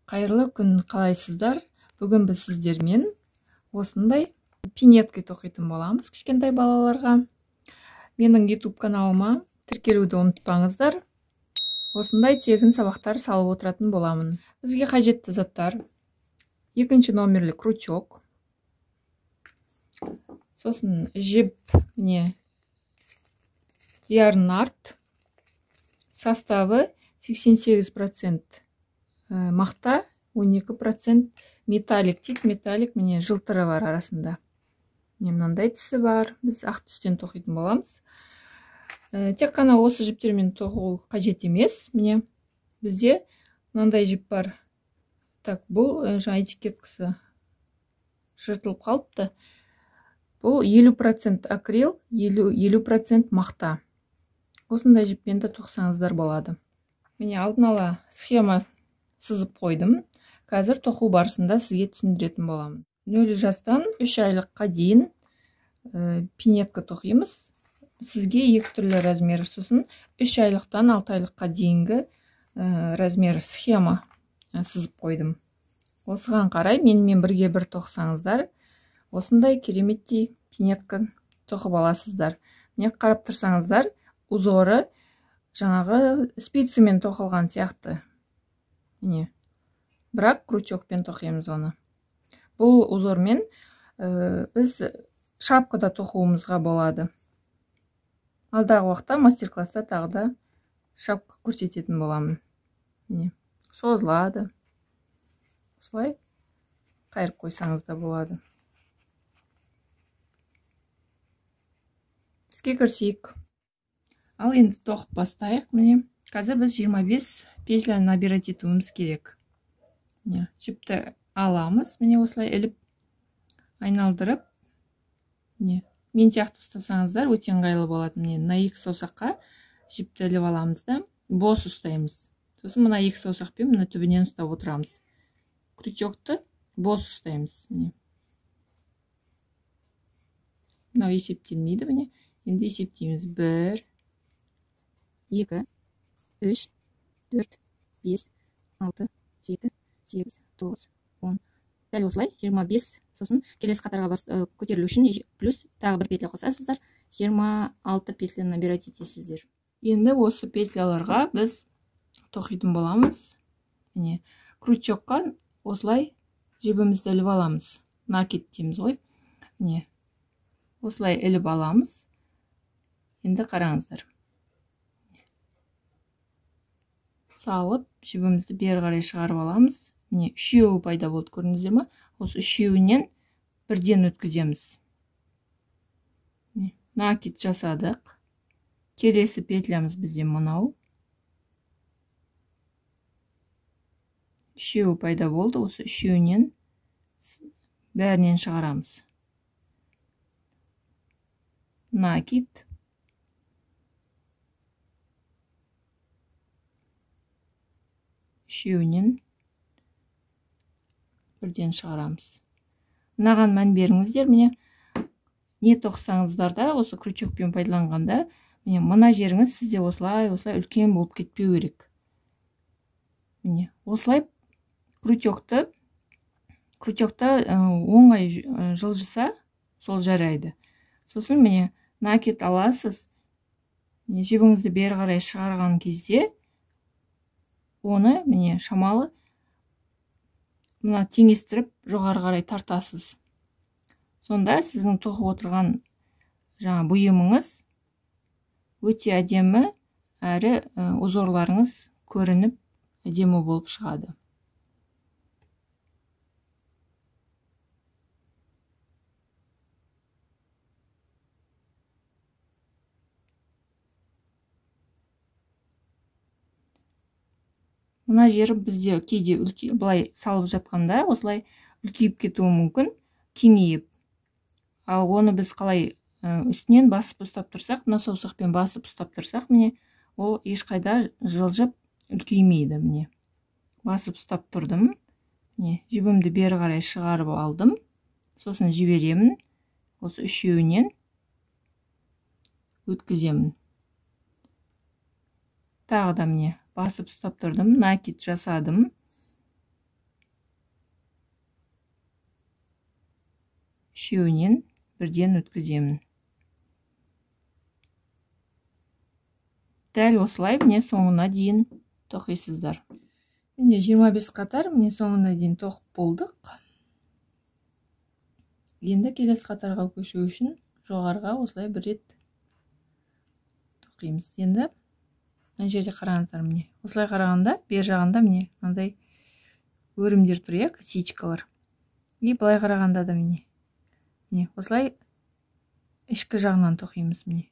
Қайырлы күн, қалайсыздар? Бүгін біз сіздермен осындай пинетка тоқитын боламыз кішкентай балаларға. Менің YouTube каналыма тіркелуді ұмытпаңыздар. Осындай тегін сабақтар салып отыратын боламын. Бізге қажетті заттар: екінші номерлі крючок, сосын жіп, міне ярнард, составы 88% мақта, 12% металлик дейді. Металлик, міне жылтыры бар арасында. Мынандай түсі бар. Біз ақ түстен тоқитын боламыз. Тек қана осы жіптермен тоқу қажет емес. Міне бізде мынандай жіп бар. Так, бұл жаңа этикеткасы жыртылып қалыпты. Бұл 50% акрил, 50% мақта. Осындай жіппен де тоқсаңыздар болады. Міне алдын ала схема сызып қойдым. Қазір тоқу барысында сізге түсіндіретін боламын. 0 жастан 3 айлыққа дейін пинетка тоқимыз. Сізге екі түрлі размер, сосын 3 айлықтан 6 айлыққа дейінгі размер схема сызып қойдым. Осыған қарай менімен бірге бір тоқсаңыздар, осындай кереметтей пинетка тоқып аласыздар. Не қарап тұрсаңыздар, узоры жаңағы спицамен тоқылған сияқты. Міне, бірақ крючокпен тоқимыз оны. Бұл узормен біз шапкада тоқуымызға болады. Алдағы уақытта мастер-класста тағы да шапка көрсететін боламын. Міне, созылады. Осылай қайырып қойсаңыз да болады. Іске кірісейік. Ал енді тоқып бастайық. Міне, қазір біз 25 петля набирать етуіміз керек. Жіпті аламыз. Міне осылай іліп, айналдырып. Мен сияқты ұстасаңыздар өте ыңғайлы болады. Міне мына екі саусаққа жіпті іліп аламыз да бос ұстаймыз. Сосын мына екі саусақпен мына түбінен ұстап отырамыз. Крючокты бос ұстаймыз. Мынау есептелмейді. Міне енді есептейміз. 1, 2, 3, 4, 5, 6, 7, 8, 9, 10. Дәл осылай 25. Сосын келесі қатарға көтерілу үшін плюс тағы бір петля қосасыздар. 26 петля набирать етесіздер. Енді осы петляларға біз тоқитын боламыз. Міне крючокқа осылай жібімізді іліп аламыз. Накид дейміз ғой. Міне осылай іліп аламыз. Енді қараңыздар. Салып, жібімізді бері қарай шығарып аламыз. Міне үшеуі пайда болды, көрдіңіздер ме? Осы үшеуінен бірден өткіземіз. Накид жасадық. Келесі петлямыз бізде мынау. Үшеуі пайда болды. Осы үшеуінен бәрінен шығарамыз. Накид. Үшеуінен бірден шығарамыз. Мынаған мән беріңіздер. Міне не тоқсаңыздар да, осы крючокпен пайдаланғанда, міне мына жеріңіз сізде осылай үлкен болып кетпеу керек. Міне осылай крючокты оңай жылжыса, сол жарайды. Сосын міне накид аласыз. Жібіңізді бері қарай шығарған кезде оны міне шамалы мына теңестіріп жоғары қарай тартасыз. Сонда сіздің тоқып отырған жаңа бұйымыңыз өте әдемі, әрі узорларыңыз көрініп әдемі болып шығады. Мына жері бізде кейде былай салып жатқанда осылай үлкейіп кетуі мүмкін, кеңейіп. Ал оны біз қалай үстінен басып ұстап тұрсақ, мына саусақпен басып ұстап тұрсақ, міне ол ешқайда жылжып үлкеймейді. Міне басып ұстап тұрдым. Міне жібімді бері қарай шығарып алдым. Сосын жіберемін. Осы үшеуінен өткіземін. Тағы да міне басып ұстап тұрдым, накид жасадым. үшеуінен бірден өткіземін. Дәл осылай міне соңына дейін тоқисыздар. Міне 25 қатар міне соңына дейін тоқып болдық. Енді келесі қатарға көшу үшін жоғарыға осылай бір рет тоқимыз. Енді мына жерде қараңыздар, міне осылай қарағанда бер жағында міне мынандай өрімдер тұр, иә, косичкалар. И былай қарағанда да міне осылай ішкі жағынан тоқимыз. Міне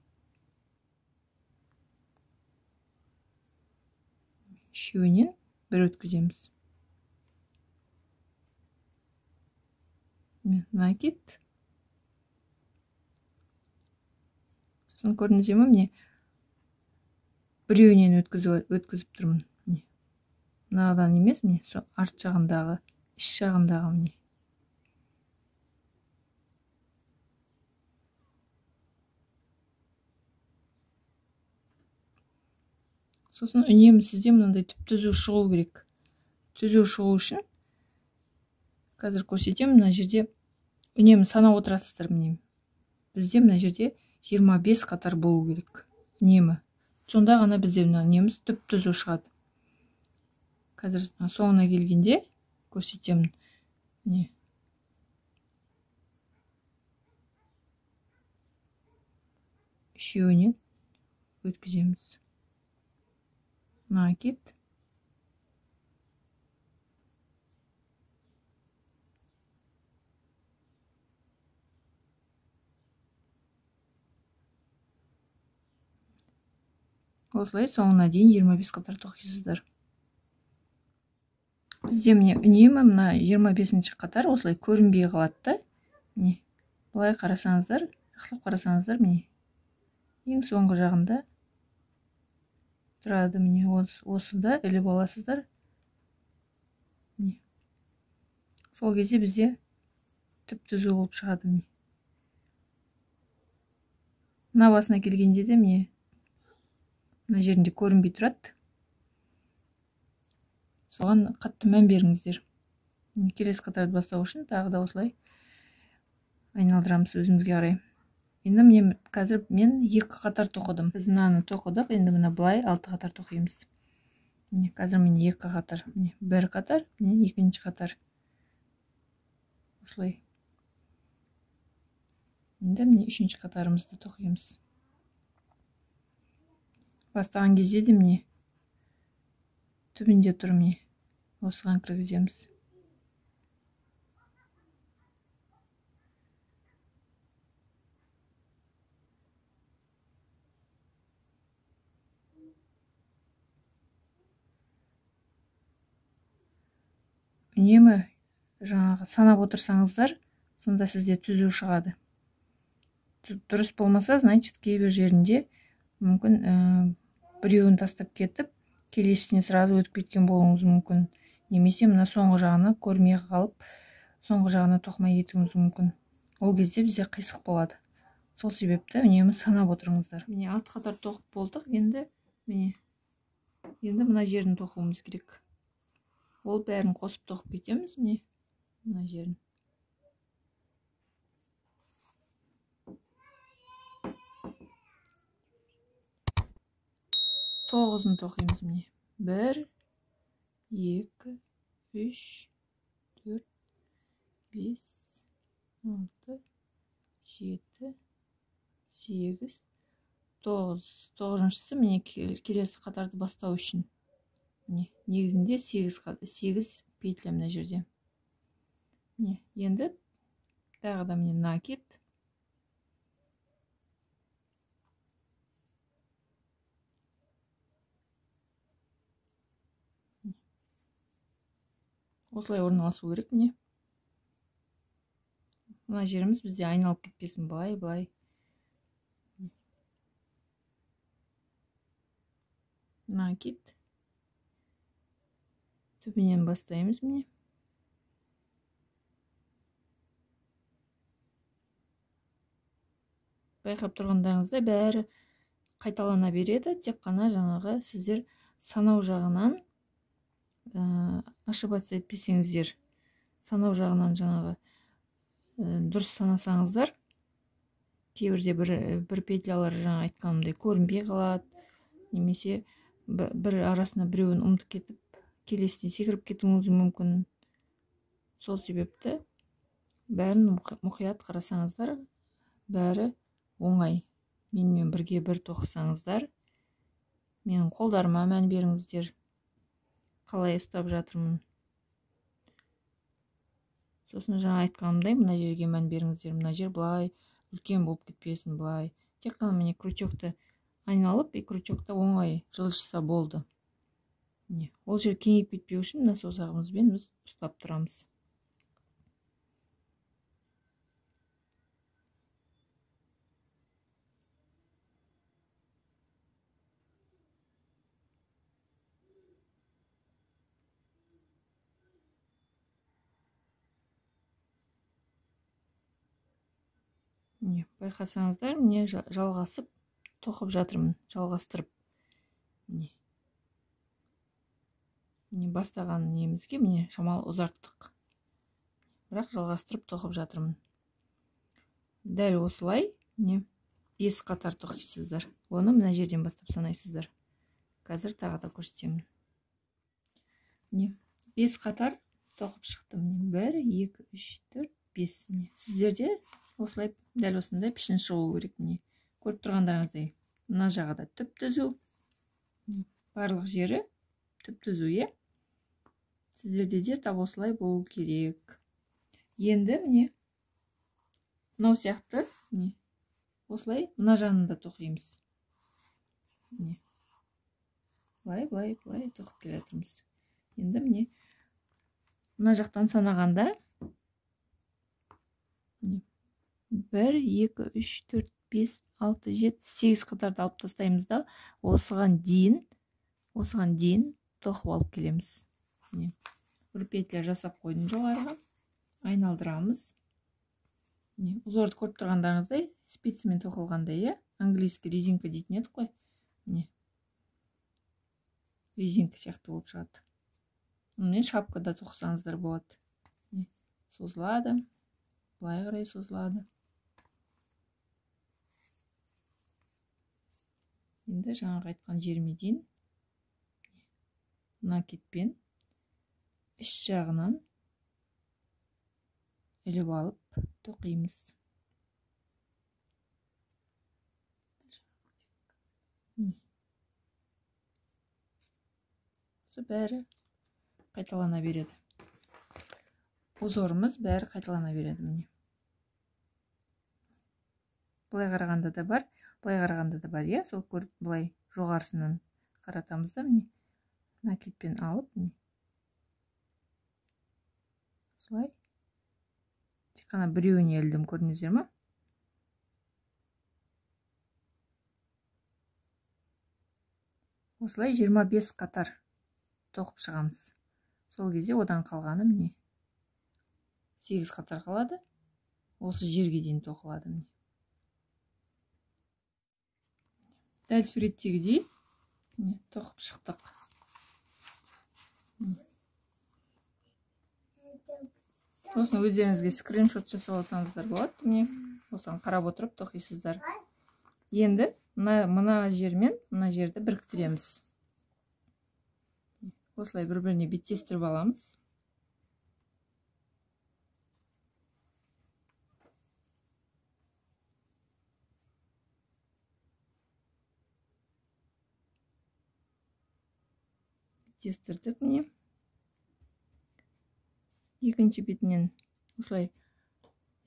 үшеуінен бір өткіземіз. Накид. Сосын көрдіңіздер ме, міне біреуінен өткізіп тұрмын. Мынадан емес, міне арт жағындағы, іш жағындағы міне. Сосын үнемі сізде мынандай түп-түзу шығу керек. Түзу шығу үшін қазір көрсетемін, мына жерде үнемі санап отырасыздар. Міне бізде мына жерде 25 қатар болу керек. Үнемі. Сонда ғана бізде үнеміз түп-түзу шығады. Қазір соңына келгенде көрсетемін. Міне үшеуінен өткіземіз. Накид. Осылай соңына дейін 25 қатар тоқисыздар. Бізде міне үнемі мына 25-ші қатар осылай көрінбей қалады. Міне былай қарасаңыздар, жақсылап қарасаңыздар, міне ең соңғы жағында тұрады. Міне осыда іліп аласыздар. Сол кезде бізде түп-түзу болып шығады. Мына басына келгенде де міне мына жерінде көрінбей тұрады. Соған қатты мән беріңіздер. Келесі қатарды бастау үшін тағы да осылай айналдырамыз өзімізге қарай. Енді міне қазір мен 2 қатар тоқыдым. Біз мынаны тоқыдық, енді мына былай 6 қатар тоқимыз. Міне қазір мен 2 қатар, міне 1 қатар, міне 2-ші қатар. Осылай. Енді міне 3-ші қатарымызды тоқимыз. Бастаған кезде де міне түбінде тұр, міне осыған кіргіземіз. Үнемі жаңағы санап отырсаңыздар, сонда сізде түзу шығады. Дұрыс болмаса, значит, кейбір жерінде мүмкін біреуін тастап кетіп, келесіне сразу өтіп кеткен болуыңыз мүмкін. Немесе мына соңғы жағына көрмей қалып, соңғы жағына тоқымай кетуіңіз мүмкін. Ол кезде бізде қисық болады. Сол себепті үнемі санап отырыңыздар. Міне 6 қатар тоқып болдық. Енді мына жерін тоқуымыз керек. Ол бәрін қосып тоқып кетеміз. Міне мына жерін. Тоғызын тоқимыз. Міне 1, 2, 3, 4, 5, 6, 7, 8, 9. 9-шысы міне келесі қатарды бастау үшін. Негізінде 8 петля мына жерде. Енді тағы да міне накид. Осылай орналасу керек. Міне мына жеріміз бізде айналып кетпесін, былай. Накид. Түбінен бастаймыз. Міне байқап тұрғандарыңызда бәрі қайталана береді. Тек қана жаңағы сіздер санау жағынан ошибаться етпесеңіздер. Санау жағынан жаңағы дұрыс санасаңыздар, кейбірде бір петлялар жаңа айтқанымдай көрінбей қалады, немесе бір арасына біреуін ұмытып кетіп келесіне секіріп кетуіңіз мүмкін. Сол себепті бәрін мұқият қарасаңыздар, бәрі оңай. Менімен бірге бір тоқысаңыздар, менің қолдарыма мән беріңіздер, қалай ұстап жатырмын. Сосын жаңа айтқанымдай, мына жерге мән беріңіздер. Мына жер былай үлкен болып кетпесін, былай. Тек қана міне крючокты айналып, крючокта оңай жылжыса болды. Ол жер кеңейіп кетпеу үшін мына саусағымызбен біз ұстап тұрамыз. Байқасаңыздар, міне жалғасып тоқып жатырмын, жалғастырып. Міне бастаған немізге міне шамалы ұзарттық. Бірақ жалғастырып тоқып жатырмын. Дәл осылай міне 5 қатар тоқисыздар. Оны мына жерден бастап санайсыздар. Қазір тағы да көрсетемін. Міне 5 қатар тоқып шықтым. 1, 2, 3, 4, 5. Сіздерде осылай дәл осындай пішін шығу керек. Көріп тұрғандарыңыздай, мына жағы да түп түзу, барлық жері түп түзу. Сіздерде де тап осылай болу керек. Енді міне мынау сияқты осылай мына жағында тоқимыз. Былай тоқып келе жатырмыз. Енді міне мына жақтан санағанда 1, 2, 3, 4, 5, 6, 7, 8 қатарды алып тастаймыз да, осыған дейін тоқып алып келеміз. Бір петля жасап қойдым жоғарыға, айналдырамыз. Узорды көріп тұрғандарыңыздай, спицамен тоқылғандай, английский резинка дейтін едік қой. Резинка сияқты болып шығады. Онымен шапкада тоқысаңыздар болады. Созылады, былай қарай созылады. Енді жаңағы айтқан жеріме дейін накидпен іш жағынан іліп алып тоқимыз. Осы бәрі қайталана береді. Узорымыз бәрі қайталана береді. Былай қарағанда да бар, сол көріп былай жоғарысынан қаратамыз да, накидпен алып, солай. Тек қана біреуіне ілдім, көрдіңіздер ме? Осылай 25 қатар тоқып шығамыз. Сол кезде одан қалғаны 8 қатар қалады. Осы жерге дейін тоқылады. Дәл суреттегідей тоқып шықтық. Осыны өздеріңізге скриншот жасап алсаңыздар болады. Осыны қарап отырып тоқисыздар. Енді мына жер мен мына жерді біріктіреміз. Осылай бір-біріне беттестіріп аламыз. Беттестірдік. Екінші бетінен осылай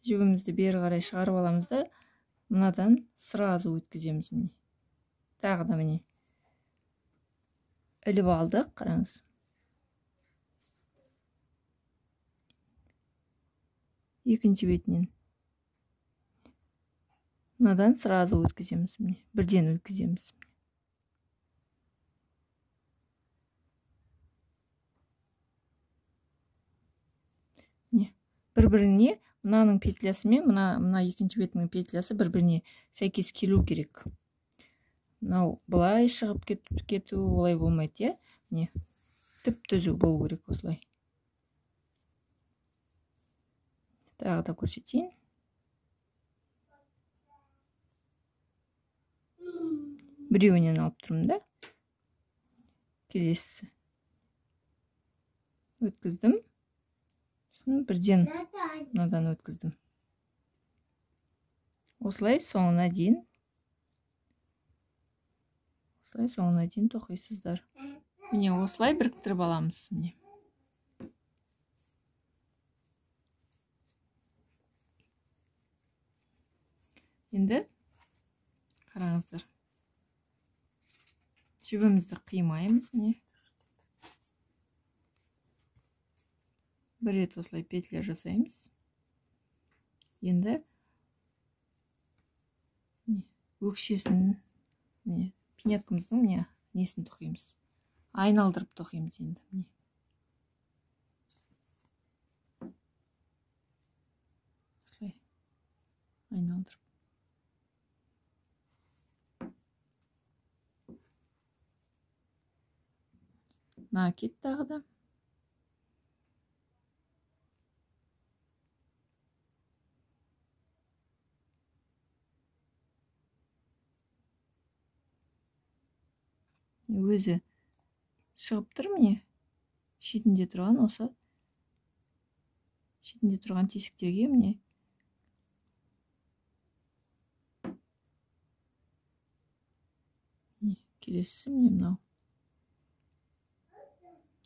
жібімізді бері қарай шығарып аламыз да, мынадан сразу өткіземіз. Тағы да іліп алдық, қараңыз. Екінші бетінен мынадан сразу өткіземіз. Бірден өткіземіз. Бір-біріне мынаның петлясы мен мына екінші бетінің петлясы бір-біріне сәйкес келу керек. Мынау былай шығып кету олай болмайды, түп түзу болу керек осылай. тағы да көрсетейін. Біреуінен алып тұрмын да. Келесі өткіздім. Сосын бірден мынадан өткіздім. Осылай соңына дейін тоқисыздар. Міне осылай біріктіріп аламыз. Міне. Енді қараңыздар. Жібімізді қимаймыз. Міне. Бір рет осылай петля жасаймыз. Енді өкшесін, пинеткамыздың несін тоқимыз. Айналдырып тоқимыз енді. Осылай айналдырып. Накид тағы да. Өзі шығып тұр, міне. Шетінде тұрған осы. Шетінде тұрған тесіктерге міне. Келесі міне мынау.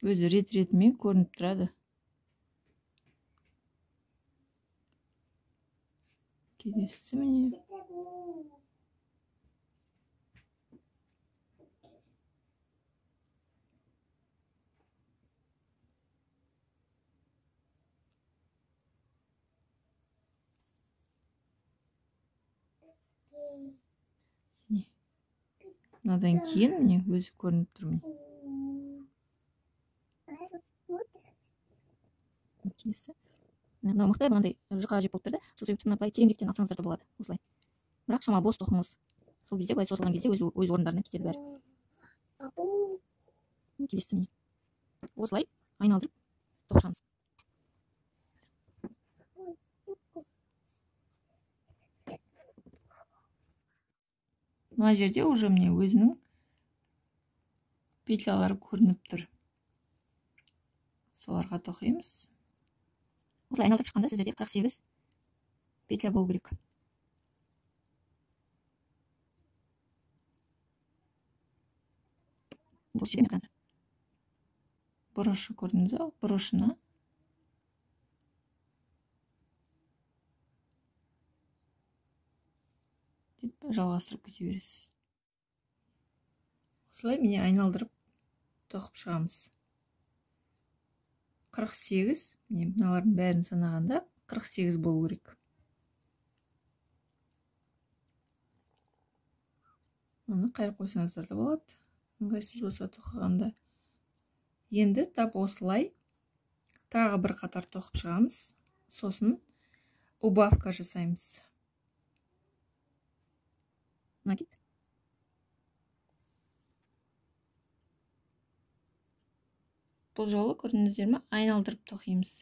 Өзі рет-ретімен көрініп тұрады. Келесі міне. Мынадан кейін міне өзі көрініп тұр. Келесі. Мынау мықты, мынандай жұқа жеп болып тұрды. Сол себептен былай тереңдіктен алсаңыздар да болады. Осылай. Бірақ шамалы бос тоқыңыз. Сол кезде былай созылған кезде өз орындарына кетеді бәрі. Келесі міне. Осылай айналдырып тоқышамыз. Мына жерде уже міне өзінің петлялары көрініп тұр. Соларға тоқимыз. Осылай айналдырып шыққанда сіздерде 48 петля болу керек. Бұрышы көрдіңіз бе? Бұрышына жалғастырып кете бересіз. Осылай міне айналдырып тоқып шығамыз. 48, міне мыналардың бәрін санағанда 48 болу керек. Оны қайырып қойсаңыздар да болады. Ыңғайсыз болса тоқығанда. Енді тап осылай тағы бір қатар тоқып шығамыз. Сосын убавка жасаймыз. Накид. Бұл жолы көрдіңіздер ме? Айналдырып тоқимыз.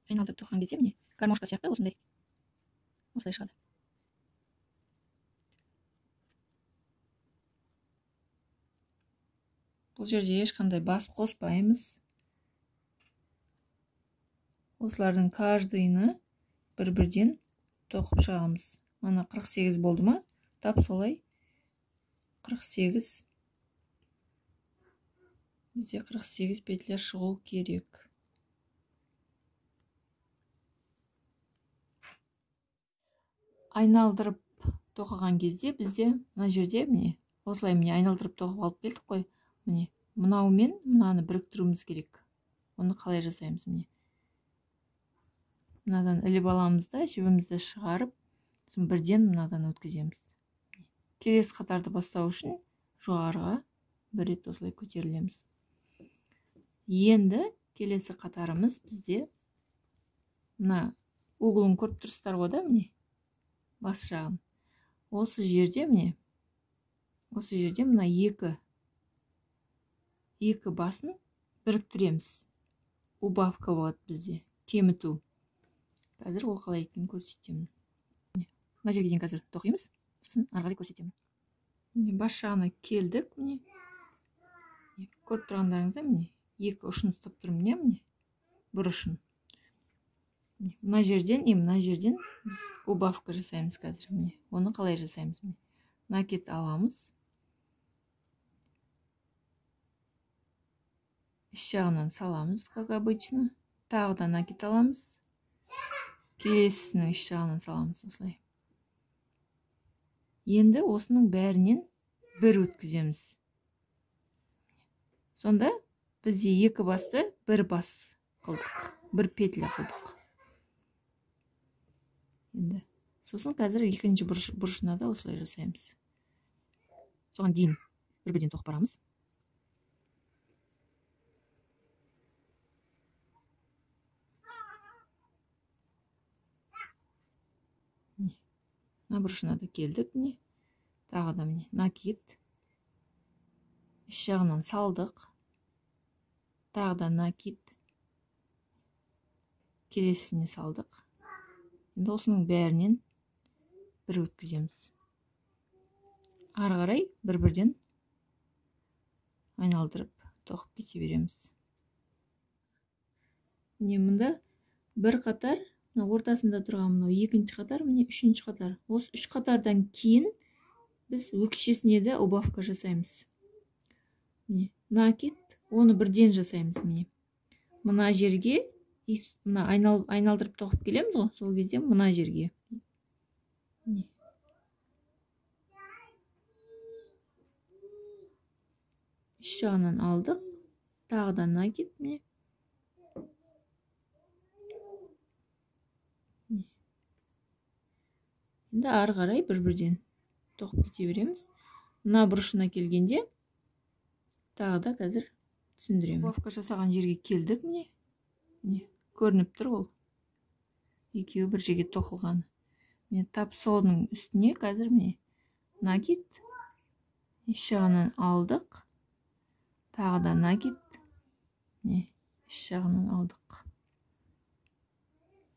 Айналдырып тоққан кезде міне гармошка сияқты осындай. Осылай шығады. Бұл жерде ешқандай бас қоспаймыз. Осылардың каждыйны бір-бірден тоқып шығамыз. Мана 48 болды ма? Тап солай 48. Бізде 48 петля шығу керек. Айналдырып тоқыған кезде бізде мына жерде міне осылай міне айналдырып тоқып алып келдік қой. Міне мынаумен мынаны біріктіруіміз керек. Оны қалай жасаймыз? Міне мынадан іліп аламыз да жібімізді шығарып, сосын бірден мынадан өткіземіз. Келесі қатарды бастау үшін жоғарыға бір рет осылай көтерілеміз. Енді келесі қатарымыз бізде мына углын көріп тұрсыздар ғой да, міне бас жағын. Осы жерде міне осы жерде мына екі басын біріктіреміз. убавка болады бізде, кеміту. Қазір ол қалай екенін көрсетемін. Мына жерге дейін қазір тоқимыз, сосын ары қарай көрсетемін. Бас жағына келдік, міне. Көріп тұрғандарыңызда, міне, екі ұшын ұстап тұрмын, міне, бір ұшын. Мына жерден біз убавка жасаймыз қазір, міне. Оны қалай жасаймыз, міне. Накид аламыз. Іш жағынан саламыз, как обычно. Тағы да накид аламыз. Келесінің іш жағынан саламыз, осылай. Енді осының бәрінен бір өткіземіз. Сонда бізде екі басты бір бас қылдық, бір петля қылдық. Енді сосын қазір екінші бұрышына да осылай жасаймыз. Соған дейін бір-бірден тоқып барамыз. Мына бұрышына да келдік, міне. Тағы да міне накид. Іш жағынан салдық. Тағы да накид. Келесіне салдық. Енді осының бәрінен бір өткіземіз. Ары қарай бір-бірден айналдырып тоқып кете береміз. Міне мұнда бір қатар, ортасында тұрған мынау екінші қатар, міне үшінші қатар. Осы үш қатардан кейін біз өкшесіне де убавка жасаймыз. Міне накид, оны бірден жасаймыз, міне. Мына жерге мына айналдырып тоқып келеміз ғой, сол кезде мына жерге. Үш жағынан алдық. Тағы да накид, міне. Енді ары қарай бір-бірден тоқып кете береміз. Мына бұрышына келгенде тағы да қазір түсіндіремін. Убавка жасаған жерге келдік, міне. Көрініп тұр ол. Екеуі бір жерге тоқылған. Міне тап соның үстіне қазір міне накид. Іш жағынан алдық. Тағы да накид. Міне іш жағынан алдық.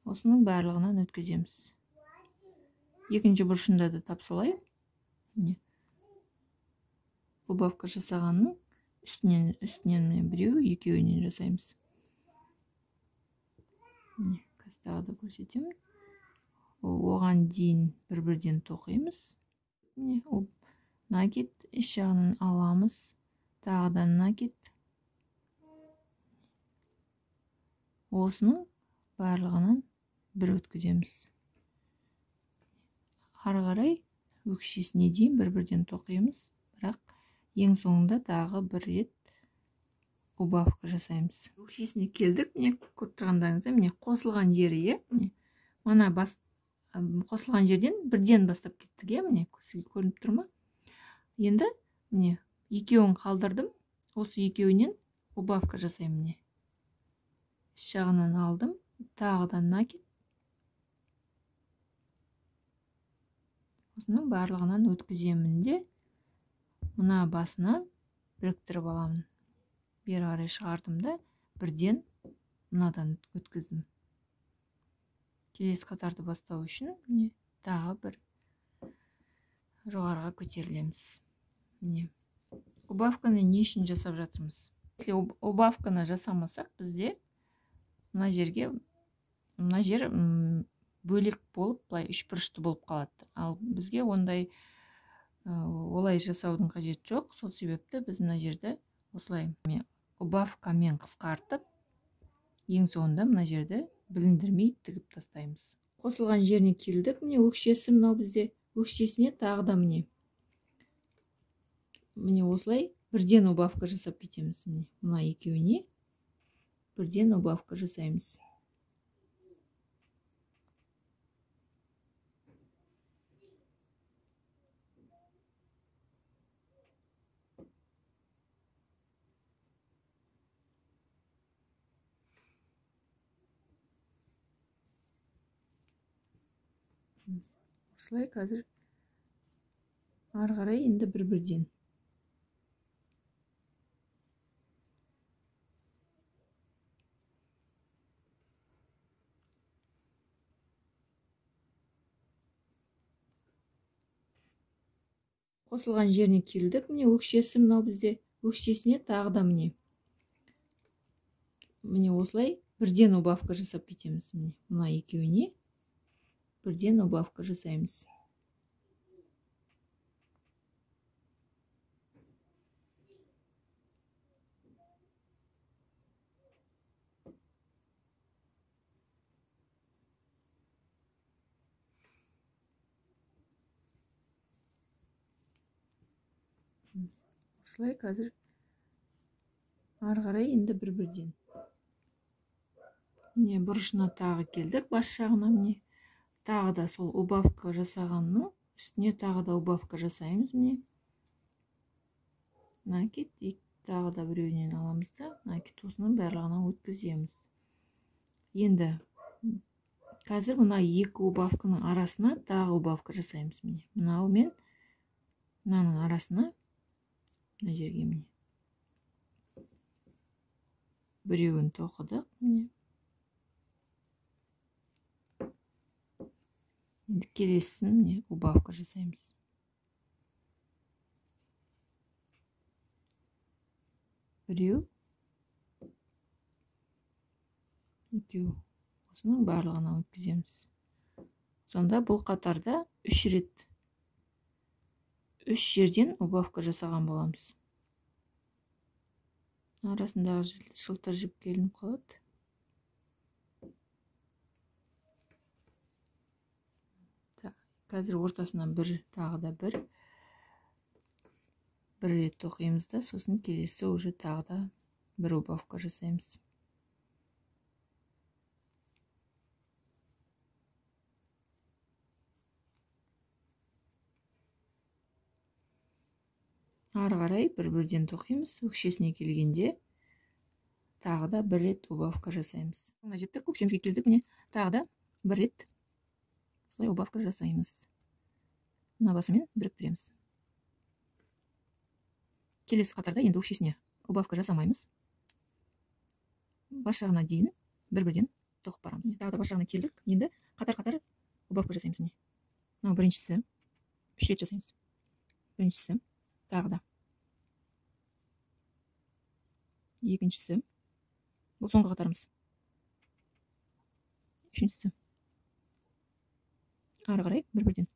Осының барлығынан өткіземіз. Екінші бұрышында да тап солай. Убавка жасағанның үстінен біреу, екеуінен жасаймыз. Қазір тағы да көрсетемін. Оған дейін бір-бірден тоқимыз. Накид, іш жағынан аламыз. Тағы да накид. Осының барлығынан бір өткіземіз. Ары қарай өкшесіне дейін бір-бірден тоқимыз. Бірақ ең соңында тағы бір рет убавка жасаймыз. Өкшесіне келдік, міне көріп тұрғандарыңызда, міне қосылған жері, міне. Мана қосылған жерден бірден бастап кеттік, міне көрініп тұр ма? Енді міне екеуін қалдырдым. Осы екеуінен убавка жасаймын, міне. Іш жағынан алдым, тағы да накид. Осының барлығынан өткіземін де, мына басынан біріктіріп аламын. Бері қарай шығардым да, бірден мынадан өткіздім. Келесі қатарды бастау үшін тағы бір жоғарыға көтерілеміз. Міне убавканы не үшін жасап жатырмыз? Если убавканы жасамасақ, бізде мына жер бөлек болып, былай үшбұрышты болып қалады. Ал бізге олай жасаудың қажеті жоқ. Сол себепті біз мына жерді осылай убавкамен қысқартып, ең соңында мына жерді біліндірмей тігіп тастаймыз. Қосылған жеріне келдік, міне өкшесі мынау бізде. Өкшесіне тағы да міне осылай бірден убавка жасап кетеміз. Мына екеуіне бірден убавка жасаймыз. Осылай қазір ары қарай енді бір-бірден. қосылған жеріне келдік. Міне өкшесі мынау бізде. Өкшесіне тағы да міне осылай бірден убавка жасап кетеміз. Міне мына екеуіне бірден убавка жасаймыз. Осылай қазір ары қарай енді бір-бірден. Міне бұрышына тағы келдік, бас жағына. Міне тағы да сол убавка жасағанның үстіне тағы да убавка жасаймыз. Міне накид, тағы да біреуінен аламыз да накид осының барлығына өткіземіз. Енді қазір мына екі убавканың арасына тағы убавка жасаймыз. Міне мынау мен мынаның арасына мына жерге міне біреуін тоқыдық. Міне енді келесісін міне убавка жасаймыз. Біреу, екеу, осының барлығына өткіземіз. Сонда бұл қатарда 3 рет 3 жерден убавка жасаған боламыз. Арасындағы шылтыр жіп келініп қалады. Қазір ортасынан тағы да бір рет тоқимыз да, сосын келесі уже тағы да бір убавка жасаймыз. Ары қарай бір-бірден тоқимыз. Өкшесіне келгенде тағы да бір рет убавка жасаймыз. Мына жеттік, өкшемізге келдік. Міне тағы да бір рет осылай убавка жасаймыз. Мына басымен біріктіреміз. Келесі қатарда енді өкшесіне убавка жасамаймыз. Бас жағына дейін бір-бірден тоқып барамыз. Тағы да бас жағына келдік. Енді қатар-қатар убавка жасаймыз. Міне мынау біріншісі 3 рет жасаймыз. Біріншісі тағы да екіншісі, бұл соңғы қатарымыз. Үшіншісі ары қарай бір-бірден.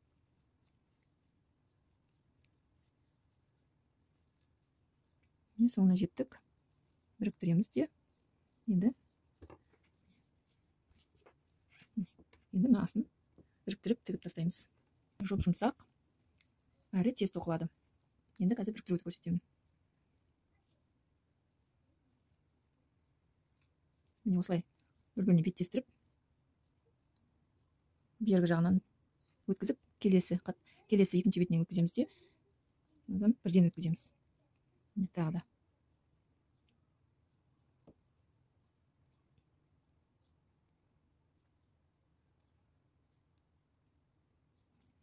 Соңына жеттік. Біріктіреміз де. Енді мынасын біріктіріп тігіп тастаймыз. Жұмсақ әрі тез тоқылады. Енді қазір біріктіруді көрсетемін. Міне осылай бір-біріне беттестіріп, бергі жағынан өткізіп, келесі екінші бетінен өткіземіз де, бірден өткіземіз. Тағы да.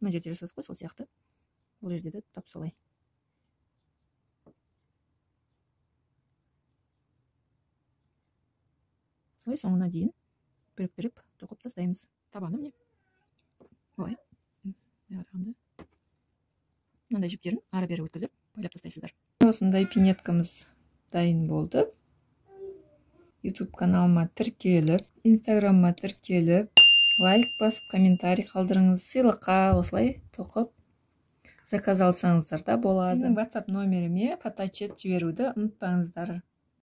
Мына жерде жасадық қой, сол сияқты. Бұл жерде де тап солай. Солай соңына дейін біріктіріп, тоқып тастаймыз. Табаны міне. Олай. Мынандай жіптерін ары-бері өткізіп, байлап тастайсыздар. Осындай пинеткамыз дайын болды. YouTube каналыма тіркеліп, Instagramма тіркеліп, лайк басып, комментарий қалдырыңыз. Сыйлыққа осылай тоқып заказ алсаңыздар да болады. Менің WhatsApp номеріме фоточет жіберуді ұмытпаңыздар.